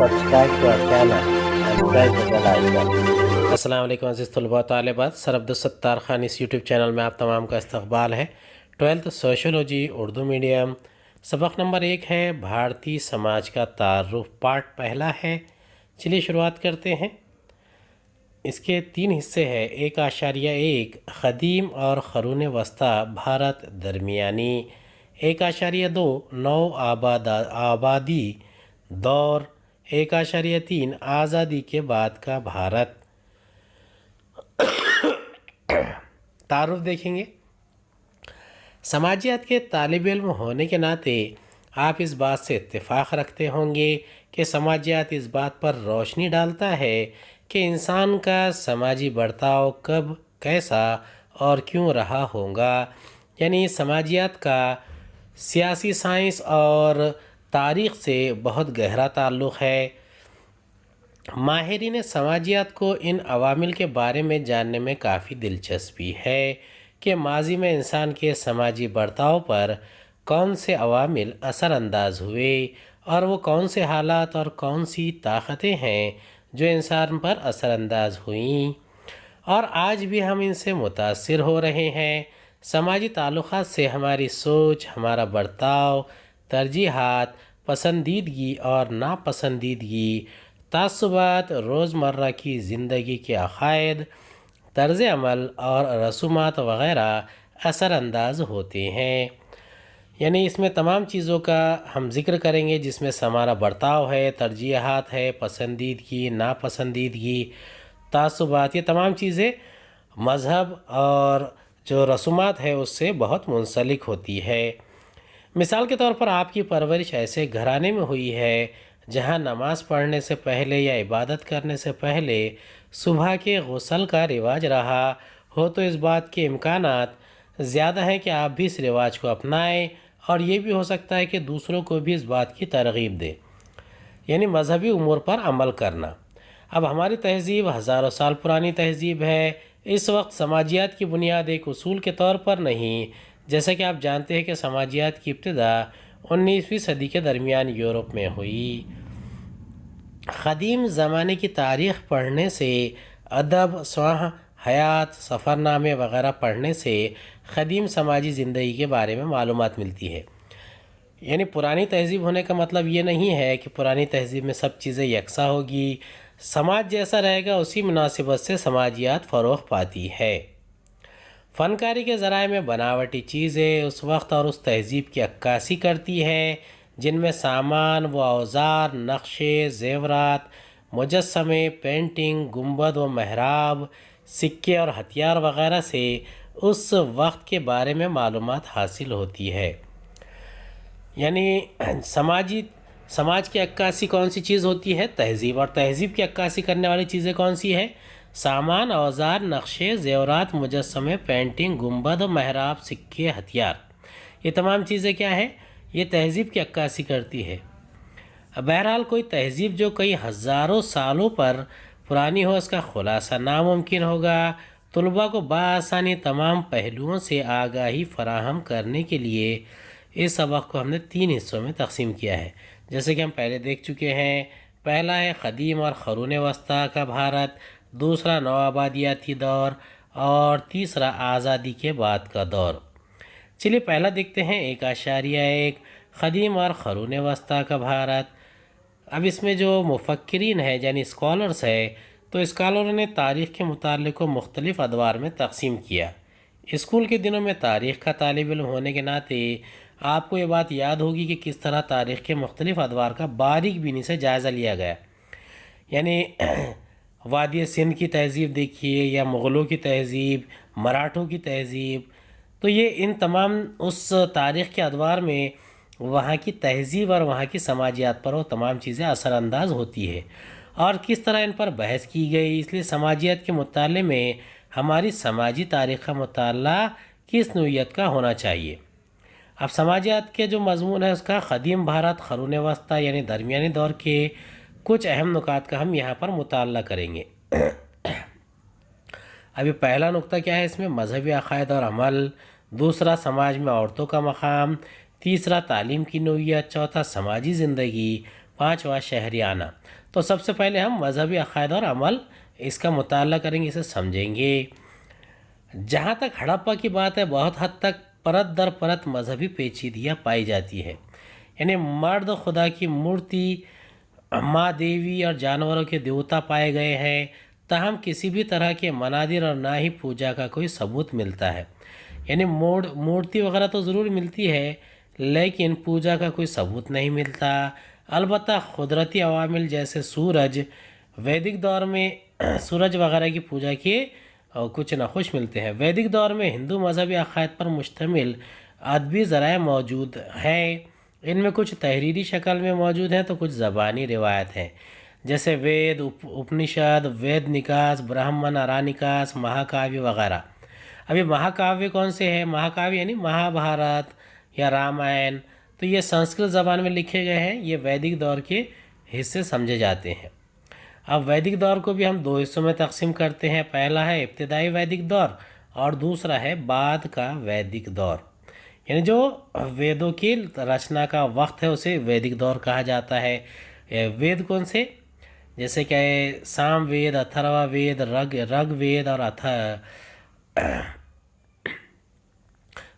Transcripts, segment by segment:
subscribe to our channel and press the bell icon. السلام علیکم عزیز طلباء و طالبات، سر عبدالستار خان اس یوٹیوب چینل میں آپ تمام کا استقبال ہے۔ 12th سوشولوجی اردو میڈیم، سبق نمبر 1 ہے بھارتی سماج کا تعارف، پارٹ پہلا ہے۔ چلیے شروعات کرتے ہیں۔ اس کے 3 حصے ہیں۔ 1.1 قدیم اور قرون وسطیٰ بھارت درمیانی، 1.2 نو آبادی دور، 1.3 آزادی کے بعد کا بھارت۔ تعارف دیکھیں گے۔ سماجیات کے طالب علم ہونے کے ناطے آپ اس بات سے اتفاق رکھتے ہوں گے کہ سماجیات اس بات پر روشنی ڈالتا ہے کہ انسان کا سماجی برتاؤ کب، کیسا اور کیوں رہا ہوگا۔ یعنی سماجیات کا سیاسی سائنس اور تاریخ سے بہت گہرا تعلق ہے۔ ماہرین سماجیات کو ان عوامل کے بارے میں جاننے میں کافی دلچسپی ہے کہ ماضی میں انسان کے سماجی برتاؤ پر کون سے عوامل اثر انداز ہوئے اور وہ کون سے حالات اور کون سی طاقتیں ہیں جو انسان پر اثر انداز ہوئیں، اور آج بھی ہم ان سے متاثر ہو رہے ہیں۔ سماجی تعلقات سے ہماری سوچ، ہمارا برتاؤ، ترجیحات، پسندیدگی اور ناپسندیدگی، تعصبات، روزمرہ کی زندگی کے عقائد، طرز عمل اور رسومات وغیرہ اثر انداز ہوتے ہیں۔ یعنی اس میں تمام چیزوں کا ہم ذکر کریں گے، جس میں ہمارا برتاؤ ہے، ترجیحات ہے، پسندیدگی، ناپسندیدگی، تعصبات، یہ تمام چیزیں مذہب اور جو رسومات ہے اس سے بہت منسلک ہوتی ہے۔ مثال کے طور پر آپ کی پرورش ایسے گھرانے میں ہوئی ہے جہاں نماز پڑھنے سے پہلے یا عبادت کرنے سے پہلے صبح کے غسل کا رواج رہا ہو، تو اس بات کے امکانات زیادہ ہیں کہ آپ بھی اس رواج کو اپنائیں، اور یہ بھی ہو سکتا ہے کہ دوسروں کو بھی اس بات کی ترغیب دیں، یعنی مذہبی امور پر عمل کرنا۔ اب ہماری تہذیب ہزاروں سال پرانی تہذیب ہے۔ اس وقت سماجیات کی بنیاد ایک اصول کے طور پر نہیں، جیسا کہ آپ جانتے ہیں کہ سماجیات کی ابتدا 19ویں صدی کے درمیان یورپ میں ہوئی۔ قدیم زمانے کی تاریخ پڑھنے سے، ادب، سوانح حیات، سفر نامے وغیرہ پڑھنے سے قدیم سماجی زندگی کے بارے میں معلومات ملتی ہے۔ یعنی پرانی تہذیب ہونے کا مطلب یہ نہیں ہے کہ پرانی تہذیب میں سب چیزیں یکساں ہوگی۔ سماج جیسا رہے گا اسی مناسبت سے سماجیات فروغ پاتی ہے۔ فنکاری کے ذرائع میں بناوٹی چیزیں اس وقت اور اس تہذیب کی عکاسی کرتی ہے جن میں سامان و اوزار، نقشے، زیورات، مجسمے، پینٹنگ، گنبد و محراب، سکے اور ہتھیار وغیرہ سے اس وقت کے بارے میں معلومات حاصل ہوتی ہے۔ یعنی سماج کی عکاسی کون سی چیز ہوتی ہے؟ تہذیب، اور تہذیب کی عکاسی کرنے والی چیزیں کون سی ہیں؟ سامان، اوزار، نقشے، زیورات، مجسمے، پینٹنگ، گنبد و محراب، سکے، ہتھیار، یہ تمام چیزیں کیا ہیں؟ یہ تہذیب کی عکاسی کرتی ہے۔ بہرحال کوئی تہذیب جو کئی ہزاروں سالوں پر پرانی ہو، اس کا خلاصہ ناممکن ہوگا۔ طلباء کو بآسانی تمام پہلوؤں سے آگاہی فراہم کرنے کے لیے اس سبق کو ہم نے 3 حصوں میں تقسیم کیا ہے، جیسے کہ ہم پہلے دیکھ چکے ہیں۔ پہلا ہے قدیم اور قرون وسطیٰ کا بھارت، دوسرا نوآبادیاتی دور، اور تیسرا آزادی کے بعد کا دور۔ چلیے پہلا دیکھتے ہیں، 1.1 قدیم اور قرون وسطیٰ کا بھارت۔ اب اس میں جو مفکرین ہیں یعنی اسکالرز ہیں، تو اسکالروں نے تاریخ کے مطالعے کو مختلف ادوار میں تقسیم کیا۔ اسکول کے دنوں میں تاریخ کا طالب علم ہونے کے ناطے آپ کو یہ بات یاد ہوگی کہ کس طرح تاریخ کے مختلف ادوار کا باریک بینی سے جائزہ لیا گیا۔ یعنی وادی سندھ کی تہذیب دیکھیے، یا مغلوں کی تہذیب، مراٹھوں کی تہذیب، تو یہ ان تمام اس تاریخ کے ادوار میں وہاں کی تہذیب اور وہاں کی سماجیات پر وہ تمام چیزیں اثر انداز ہوتی ہے، اور کس طرح ان پر بحث کی گئی۔ اس لیے سماجیات کے مطالعے میں ہماری سماجی تاریخ کا مطالعہ کس نوعیت کا ہونا چاہیے۔ اب سماجیات کے جو مضمون ہے اس کا قدیم بھارت، قرون وسطیٰ یعنی درمیانی دور کے کچھ اہم نکات کا ہم یہاں پر مطالعہ کریں گے۔ ابھی پہلا نقطہ کیا ہے اس میں؟ مذہبی عقائد اور عمل، دوسرا سماج میں عورتوں کا مقام، تیسرا تعلیم کی نوعیت، چوتھا سماجی زندگی، 5واں شہریانہ۔ تو سب سے پہلے ہم مذہبی عقائد اور عمل اس کا مطالعہ کریں گے، اسے سمجھیں گے۔ جہاں تک ہڑپا کی بات ہے، بہت حد تک پرت در پرت مذہبی پیچیدگیاں پائی جاتی ہے، یعنی مرد خدا کی مورتی، ماں دیوی اور جانوروں کے دیوتا پائے گئے ہیں، تاہم کسی بھی طرح کے منادر اور نہ ہی پوجا کا کوئی ثبوت ملتا ہے، یعنی مورتی وغیرہ تو ضرور ملتی ہے لیکن پوجا کا کوئی ثبوت نہیں ملتا۔ البتہ قدرتی عوامل جیسے سورج، ویدک دور میں سورج وغیرہ کی پوجا کے کچھ نقوش ملتے ہیں۔ ویدک دور میں ہندو مذہبی عقائد پر مشتمل ادبی ذرائع موجود ہیں، ان میں کچھ تحریری شکل میں موجود ہیں تو کچھ زبانی روایت ہیں، جیسے وید، اپنشد، وید نکاس، برہمن ارانکاس، مہاکاویہ وغیرہ۔ ابھی مہاکاویہ کون سے ہیں؟ مہاکاویہ یعنی مہابھارت یا رامائن، تو یہ سنسکرت زبان میں لکھے گئے ہیں، یہ ویدک دور کے حصے سمجھے جاتے ہیں۔ اب ویدک دور کو بھی ہم دو حصوں میں تقسیم کرتے ہیں، پہلا ہے ابتدائی ویدک دور اور دوسرا ہے بعد کا ویدک دور، یعنی جو ویدوں کی رچنا کا وقت ہے اسے ویدک دور کہا جاتا ہے۔ وید کون سے؟ جیسے کہ سام وید، اتھروا وید، رگ وید اور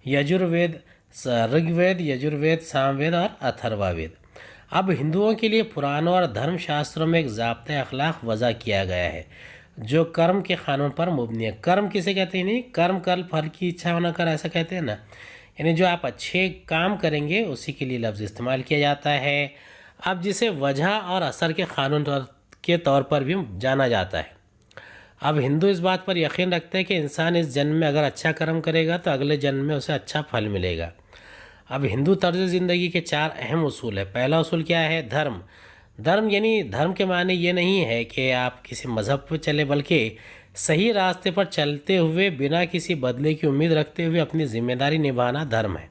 یجروید، رگ وید، یجروید، سام وید اور اتھروا وید۔ اب ہندوؤں کے لیے پرانوں اور دھرم شاستروں میں ایک ضابطۂ اخلاق وضع کیا گیا ہے جو کرم کے قانون پر مبنی ہے۔ کرم کسے کہتے ہیں؟ نہیں کرم کر پھل کی اچھا ہونا کر، ایسا کہتے ہیں نا، یعنی جو آپ اچھے کام کریں گے اسی کے لیے لفظ استعمال کیا جاتا ہے۔ اب جسے وجہ اور اثر کے قانون کے طور پر بھی جانا جاتا ہے۔ اب ہندو اس بات پر یقین رکھتے ہیں کہ انسان اس جنم میں اگر اچھا کرم کرے گا تو اگلے جنم میں اسے اچھا پھل ملے گا۔ اب ہندو طرز زندگی کے 4 اہم اصول ہیں۔ پہلا اصول کیا ہے؟ دھرم۔ دھرم یعنی دھرم کے معنی یہ نہیں ہے کہ آپ کسی مذہب پر چلے، بلکہ صحیح راستے پر چلتے ہوئے بنا کسی بدلے کی امید رکھتے ہوئے اپنی ذمہ داری نبھانا دھرم ہے۔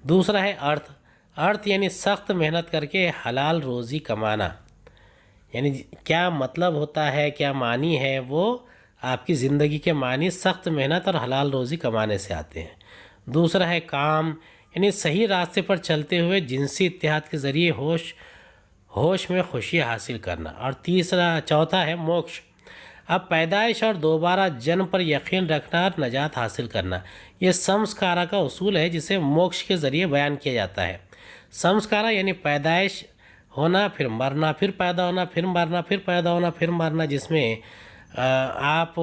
دوسرا ہے ارتھ۔ ارتھ یعنی سخت محنت کر کے حلال روزی کمانا، یعنی کیا مطلب ہوتا ہے، کیا معنی ہے، وہ آپ کی زندگی کے معنی سخت محنت اور حلال روزی کمانے سے آتے ہیں۔ دوسرا ہے کام، یعنی صحیح راستے پر چلتے ہوئے جنسی اتحاد کے ذریعے ہوش میں خوشی حاصل کرنا۔ اور چوتھا ہے موکش۔ اب پیدائش اور دوبارہ جنم پر یقین رکھنا اور نجات حاصل کرنا، یہ سمسکارا کا اصول ہے جسے موکش کے ذریعے بیان کیا جاتا ہے۔ سمسکارا یعنی پیدائش ہونا، پھر مرنا، پھر پیدا ہونا، پھر مرنا، پھر پیدا ہونا، پھر مرنا، جس میں آپ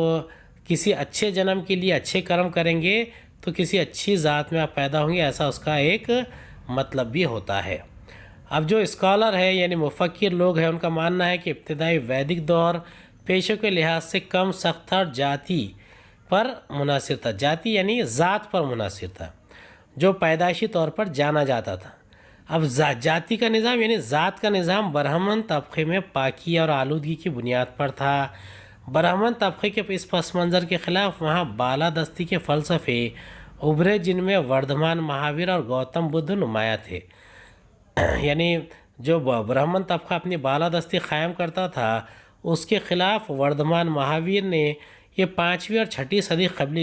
کسی اچھے جنم کے لیے اچھے کرم کریں گے تو کسی اچھی ذات میں آپ پیدا ہوں گے، ایسا اس کا ایک مطلب بھی ہوتا ہے۔ اب جو اسکالر ہے یعنی مفکر لوگ ہیں، ان کا ماننا ہے کہ ابتدائی ویدک دور پیشوں کے لحاظ سے کم سخت تھا اور جاتی پر منحصر تھا۔ جاتی یعنی ذات پر منحصر تھا، جو پیدائشی طور پر جانا جاتا تھا۔ اب جاتی کا نظام یعنی ذات کا نظام برہمن طبقے میں پاکی اور آلودگی کی بنیاد پر تھا۔ برہمن طبقے کے اس پس منظر کے خلاف وہاں بالادستی کے فلسفے ابھرے جن میں وردھمان مہاویر اور گوتم بدھ نمایاں تھے۔ یعنی جو برہمن طبقہ اپنی بالادستی قائم کرتا تھا اس کے خلاف وردھمان مہاویر نے یہ 5ویں اور 6ٹھی صدی قبل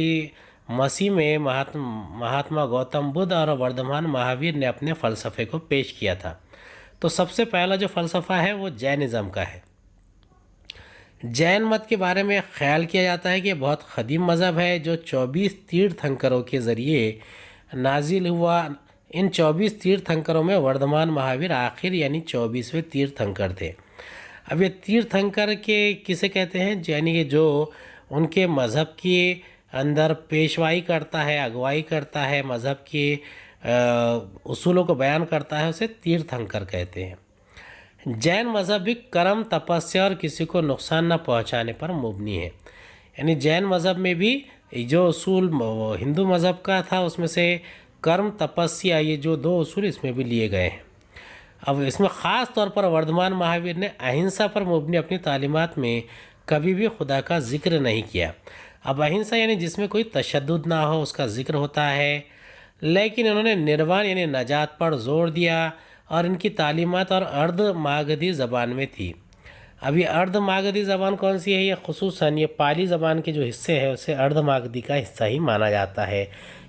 مسیح میں مہاتما گوتم بدھ اور وردھمان مہاویر نے اپنے فلسفے کو پیش کیا تھا۔ تو سب سے پہلا جو فلسفہ ہے وہ جینزم کا ہے۔ جین مت کے بارے میں خیال کیا جاتا ہے کہ بہت قدیم مذہب ہے جو 24 تیرتھنکروں کے ذریعے نازل ہوا۔ ان 24 تیرتھنکروں میں وردھمان مہاویر آخر یعنی 24ویں تیرتھنکر تھے۔ اب یہ تیرتھنکر کے کسے کہتے ہیں؟ یعنی کہ جو ان کے مذہب کے اندر پیشوائی کرتا ہے، اگوائی کرتا ہے، مذہب کے اصولوں کو بیان کرتا ہے، اسے تیرتھنکر کہتے ہیں۔ جین مذہب بھی کرم، تپسیا اور کسی کو نقصان نہ پہنچانے پر مبنی ہے۔ یعنی جین مذہب میں بھی جو اصول ہندو مذہب کا تھا اس میں سے کرم، تپسیا، یہ جو 2 اصول اس میں بھی لیے گئے ہیں۔ اب اس میں خاص طور پر وردھمان مہاویر نے اہنسا پر مبنی اپنی تعلیمات میں کبھی بھی خدا کا ذکر نہیں کیا۔ اب اہنسا یعنی جس میں کوئی تشدد نہ ہو اس کا ذکر ہوتا ہے، لیکن انہوں نے نروان یعنی نجات پر زور دیا اور ان کی تعلیمات اور ارد ماگدھی زبان میں تھی۔ اب یہ ارد ماگدھی زبان کون سی ہے؟ یہ خصوصاً یہ پالی زبان کے جو حصے ہیں اسے ارد ماگدھی کا حصہ ہی مانا جاتا ہے۔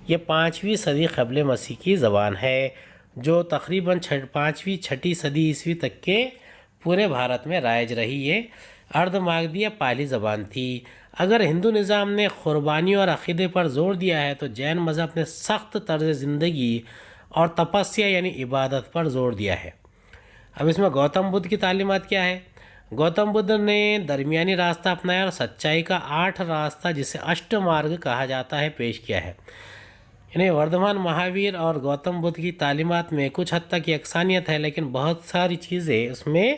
یہ 5ویں صدی قبل مسیح کی زبان ہے جو تقریباً 5ویں 6 صدی عیسوی تک کے پورے بھارت میں رائج رہی. یہ ارد ماگدھی پالی زبان تھی. اگر ہندو نظام نے قربانی اور عقیدے پر زور دیا ہے تو جین مذہب نے سخت طرز زندگی اور تپسیا یعنی عبادت پر زور دیا ہے. اب اس میں گوتم بدھ کی تعلیمات کیا ہے؟ گوتم بدھ نے درمیانی راستہ اپنایا اور سچائی کا 8 راستہ جسے اشٹ مارگ کہا جاتا ہے پیش کیا ہے. یعنی وردھمان مہاویر اور گوتم بدھ کی تعلیمات میں کچھ حد تک یکسانیت ہے، لیکن بہت ساری چیزیں اس میں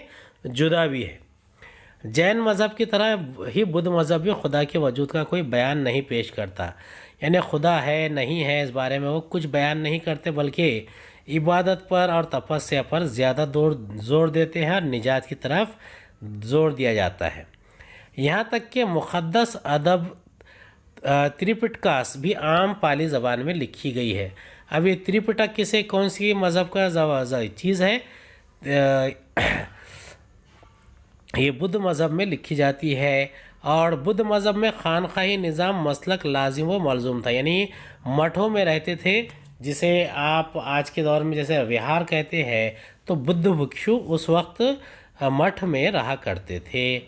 جدا بھی ہے. جین مذہب کی طرح ہی بدھ مذہب بھی خدا کے وجود کا کوئی بیان نہیں پیش کرتا. یعنی خدا ہے نہیں ہے اس بارے میں وہ کچھ بیان نہیں کرتے، بلکہ عبادت پر اور تپسیا پر زیادہ زور دیتے ہیں اور نجات کی طرف زور دیا جاتا ہے. یہاں تک کہ مقدس ادب تریپٹکاس بھی عام پالی زبان میں لکھی گئی ہے. اب یہ تریپٹک کسے کون سی مذہب کا چیز ہے؟ یہ بدھ مذہب میں لکھی جاتی ہے، اور بدھ مذہب میں خانقاہی نظام مسلک لازم و ملزوم تھا. یعنی مٹھوں میں رہتے تھے، جسے آپ آج کے دور میں جیسے وہار کہتے ہیں، تو بدھ بھکشو اس وقت مٹھ میں رہا کرتے تھے.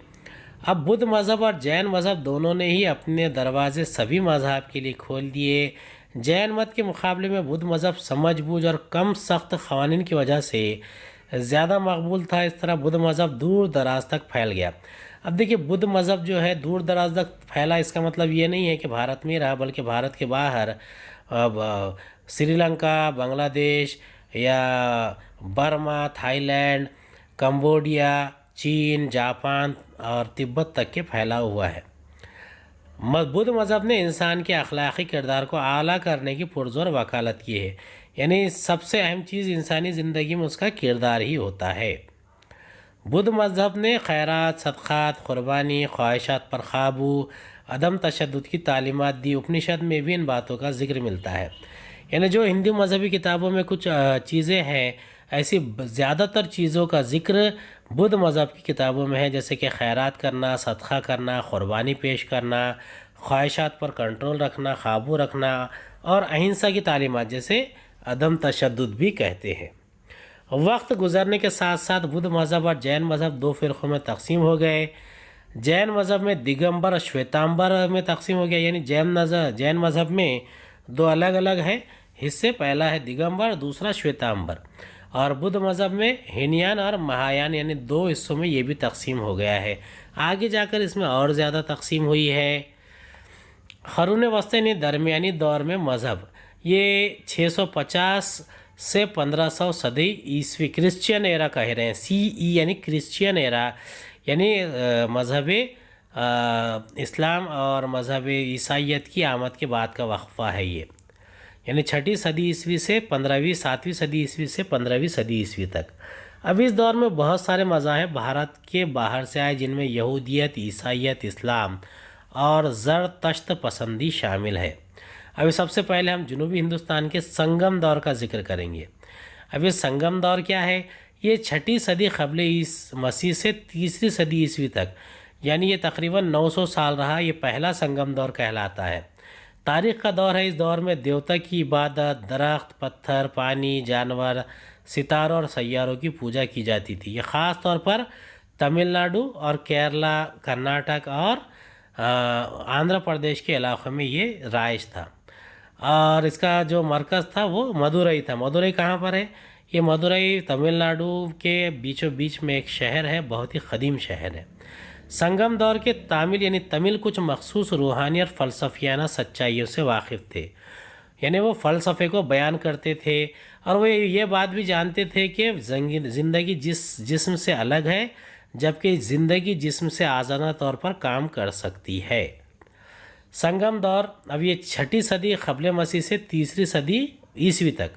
اب بدھ مذہب اور جین مذہب دونوں نے ہی اپنے دروازے سبھی مذاہب کے لیے کھول دیے. جین مت کے مقابلے میں بدھ مذہب سمجھ بوجھ اور کم سخت قوانین کی وجہ سے زیادہ مقبول تھا. اس طرح بدھ مذہب دور دراز تک پھیل گیا. اب دیکھیے بدھ مذہب جو ہے دور دراز تک پھیلا، اس کا مطلب یہ نہیں ہے کہ بھارت میں رہا، بلکہ بھارت کے باہر سری لنکا، بنگلہ دیش یا برما، تھائی لینڈ، کمبوڈیا، چین، جاپان اور تبت تک کے پھیلا ہوا ہے. بدھ مذہب نے انسان کے اخلاقی کردار کو اعلیٰ کرنے کی پرزور وکالت کی ہے. یعنی سب سے اہم چیز انسانی زندگی میں اس کا کردار ہی ہوتا ہے. بدھ مذہب نے خیرات، صدقات، قربانی، خواہشات پر قابو، عدم تشدد کی تعلیمات دی. اپنشد میں بھی ان باتوں کا ذکر ملتا ہے. یعنی جو ہندو مذہبی کتابوں میں کچھ چیزیں ہیں، ایسی زیادہ تر چیزوں کا ذکر بدھ مذہب کی کتابوں میں ہے، جیسے کہ خیرات کرنا، صدقہ کرنا، قربانی پیش کرنا، خواہشات پر کنٹرول رکھنا، قابو رکھنا، اور اہنسا کی تعلیمات جیسے عدم تشدد بھی کہتے ہیں. وقت گزرنے کے ساتھ ساتھ بدھ مذہب اور جین مذہب 2 فرقوں میں تقسیم ہو گئے. جین مذہب میں دگمبر اور شویتامبر میں تقسیم ہو گیا. یعنی جین مذہب میں 2 الگ الگ ہیں حصے، پہلا ہے دگمبر، دوسرا شویتامبر. اور بدھ مذہب میں ہینیان اور مہایان یعنی 2 حصوں میں یہ بھی تقسیم ہو گیا ہے. آگے جا کر اس میں اور زیادہ تقسیم ہوئی ہے. قرون وسطی یعنی درمیانی دور میں مذہب، یہ 650 سے 1500 صدی عیسوی کرسچین ایرا کہہ رہے ہیں. CE یعنی کرسچین ایرا، یعنی مذہب اسلام اور مذہب عیسائیت کی آمد کے بعد کا وقفہ ہے. یہ یعنی 6 صدی عیسوی سے 7ویں صدی عیسوی سے 15ویں صدی عیسوی تک. اب اس دور میں بہت سارے مذاہب بھارت کے باہر سے آئے، جن میں یہودیت، عیسائیت، اسلام اور زرتشت پسندی شامل ہے. ابھی سب سے پہلے ہم جنوبی ہندوستان کے سنگم دور کا ذکر کریں گے. اب یہ سنگم دور کیا ہے؟ یہ 6 صدی قبل مسیح سے 3 صدی عیسوی تک، یعنی یہ تقریباً 900 سال رہا. یہ پہلا سنگم دور کہلاتا ہے. تاریخ کا دور ہے. اس دور میں دیوتا کی عبادت، درخت، پتھر، پانی، جانور، ستاروں اور سیاروں کی پوجا کی جاتی تھی. یہ خاص طور پر تمل ناڈو اور کیرلا، کرناٹک اور آندھرا پردیش کے علاقوں میں یہ رائج تھا. اور اس کا جو مرکز تھا وہ مدورائی تھا. مدورائی کہاں پر ہے؟ یہ مدورائی تمل ناڈو کے بیچوں بیچ میں ایک شہر ہے، بہت ہی قدیم شہر ہے. سنگم دور کے تامل یعنی تمل کچھ مخصوص روحانی اور فلسفیانہ سچائیوں سے واقف تھے. یعنی وہ فلسفے کو بیان کرتے تھے، اور وہ یہ بات بھی جانتے تھے کہ زندگی جسم سے الگ ہے، جبکہ زندگی جسم سے آزادانہ طور پر کام کر سکتی ہے. سنگم دور، اب یہ 6 صدی قبل مسیح سے 3 صدی عیسوی تک.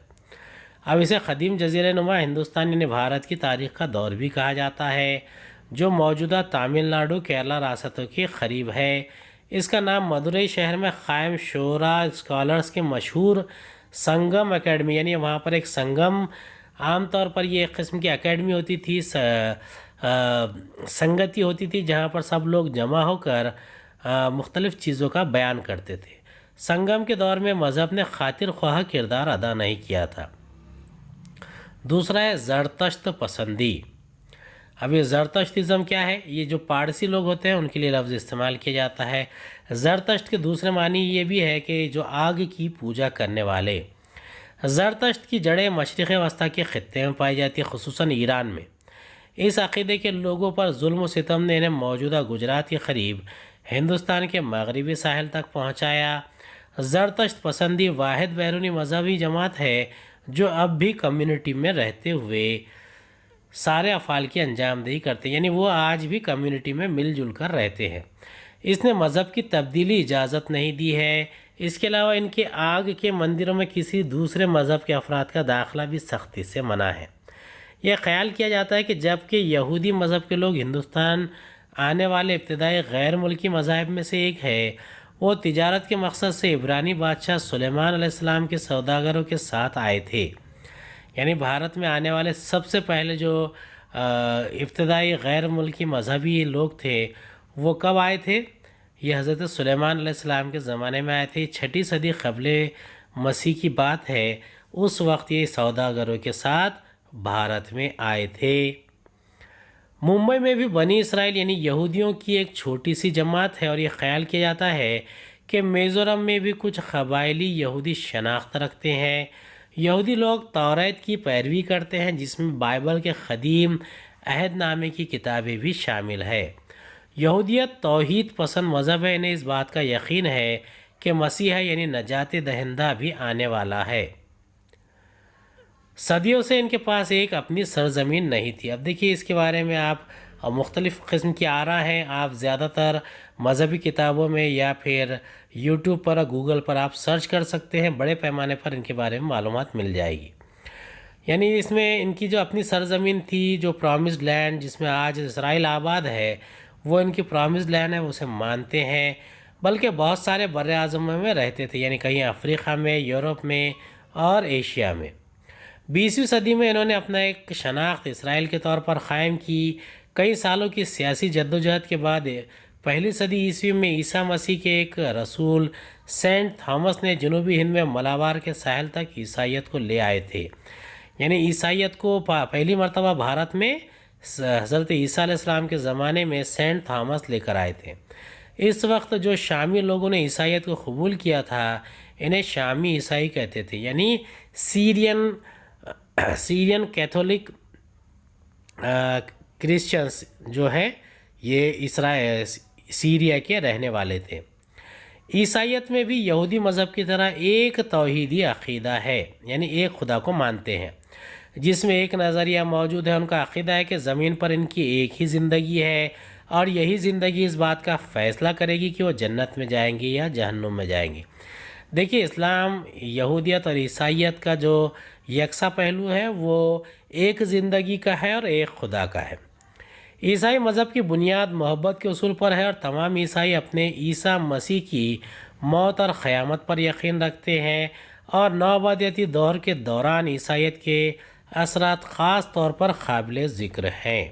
اب اسے قدیم جزیرہ نما ہندوستان یعنی بھارت کی تاریخ کا دور بھی کہا جاتا ہے، جو موجودہ تامل ناڈو، کیرلا ریاستوں کے قریب ہے. اس کا نام مدورائی شہر میں قائم شعراء اسکالرز کے مشہور سنگم اکیڈمی، یعنی وہاں پر ایک سنگم، عام طور پر یہ ایک قسم کی اکیڈمی ہوتی تھی، سنگتی ہوتی تھی، جہاں پر سب لوگ جمع ہو کر مختلف چیزوں کا بیان کرتے تھے. سنگم کے دور میں مذہب نے خاطر خواہ کردار ادا نہیں کیا تھا. دوسرا ہے زرتشت پسندی۔ اب یہ زرتشتزم کیا ہے؟ یہ جو پارسی لوگ ہوتے ہیں ان کے لیے لفظ استعمال کیا جاتا ہے۔ زرتشت کے دوسرے معنی یہ بھی ہے کہ جو آگ کی پوجا کرنے والے۔ زرتشت کی جڑیں مشرق وسطیٰ کے خطے میں پائی جاتی ہے، خصوصاً ایران میں۔ اس عقیدے کے لوگوں پر ظلم و ستم نے انہیں موجودہ گجرات کے قریب ہندوستان کے مغربی ساحل تک پہنچایا۔ زرتشت پسندی واحد بیرونی مذہبی جماعت ہے جو اب بھی کمیونٹی میں رہتے ہوئے سارے افعال کی انجام دہی کرتے ہیں، یعنی وہ آج بھی کمیونٹی میں مل جل کر رہتے ہیں۔ اس نے مذہب کی تبدیلی اجازت نہیں دی ہے۔ اس کے علاوہ ان کے آگ کے مندروں میں کسی دوسرے مذہب کے افراد کا داخلہ بھی سختی سے منع ہے۔ یہ خیال کیا جاتا ہے کہ جب کہ یہودی مذہب کے لوگ ہندوستان آنے والے ابتدائی غیر ملکی مذاہب میں سے ایک ہے، وہ تجارت کے مقصد سے عبرانی بادشاہ سلیمان علیہ السلام کے سوداگروں کے ساتھ آئے تھے۔ یعنی بھارت میں آنے والے سب سے پہلے جو ابتدائی غیر ملکی مذہبی لوگ تھے وہ کب آئے تھے؟ یہ حضرت سلیمان علیہ السلام کے زمانے میں آئے تھے۔ 6 صدی قبل مسیح کی بات ہے۔ اس وقت یہ سوداگروں کے ساتھ بھارت میں آئے تھے۔ ممبئی میں بھی بنی اسرائیل یعنی یہودیوں کی ایک چھوٹی سی جماعت ہے، اور یہ خیال کیا جاتا ہے کہ میزورم میں بھی کچھ قبائلی یہودی شناخت رکھتے ہیں۔ یہودی لوگ توریت کی پیروی کرتے ہیں، جس میں بائبل کے قدیم عہد نامے کی کتابیں بھی شامل ہے۔ یہودیت توحید پسند مذہب ہے۔ انہیں اس بات کا یقین ہے کہ مسیح یعنی نجات دہندہ بھی آنے والا ہے۔ صدیوں سے ان کے پاس ایک اپنی سرزمین نہیں تھی۔ اب دیکھیے اس کے بارے میں آپ مختلف قسم کی آراء ہیں۔ آپ زیادہ تر مذہبی کتابوں میں یا پھر یوٹیوب پر گوگل پر آپ سرچ کر سکتے ہیں، بڑے پیمانے پر ان کے بارے میں معلومات مل جائے گی۔ یعنی اس میں ان کی جو اپنی سرزمین تھی، جو پرامسڈ لینڈ جس میں آج اسرائیل آباد ہے، وہ ان کی پرامسڈ لینڈ ہے، اسے مانتے ہیں۔ بلکہ بہت سارے بر اعظم میں رہتے تھے، یعنی کہیں افریقہ میں، یورپ میں اور ایشیا میں۔ 20ویں صدی میں انہوں نے اپنا ایک شناخت اسرائیل کے طور پر قائم کی۔ کئی سالوں کی سیاسی جدوجہد کے بعد 1 صدی عیسوی میں عیسیٰ مسیح کے ایک رسول سینٹ تھامس نے جنوبی ہند میں ملابار کے ساحل تک عیسائیت کو لے آئے تھے۔ یعنی عیسائیت کو پہلی مرتبہ بھارت میں حضرت عیسیٰ علیہ السلام کے زمانے میں سینٹ تھامس لے کر آئے تھے۔ اس وقت جو شامی لوگوں نے عیسائیت کو قبول کیا تھا انہیں شامی عیسائی کہتے تھے، یعنی سیرین کیتھولک کرسچنس جو ہے یہ سیریا کے رہنے والے تھے۔ عیسائیت میں بھی یہودی مذہب کی طرح ایک توحیدی عقیدہ ہے، یعنی ایک خدا کو مانتے ہیں، جس میں ایک نظریہ موجود ہے۔ ان کا عقیدہ ہے کہ زمین پر ان کی ایک ہی زندگی ہے، اور یہی زندگی اس بات کا فیصلہ کرے گی کہ وہ جنت میں جائیں گے یا جہنم میں جائیں گے۔ دیکھیے اسلام، یہودیت اور عیسائیت کا جو یکساں پہلو ہے وہ ایک زندگی کا ہے اور ایک خدا کا ہے۔ عیسائی مذہب کی بنیاد محبت کے اصول پر ہے، اور تمام عیسائی اپنے عیسیٰ مسیح کی موت اور قیامت پر یقین رکھتے ہیں، اور نوآبادیاتی دور کے دوران عیسائیت کے اثرات خاص طور پر قابل ذکر ہیں۔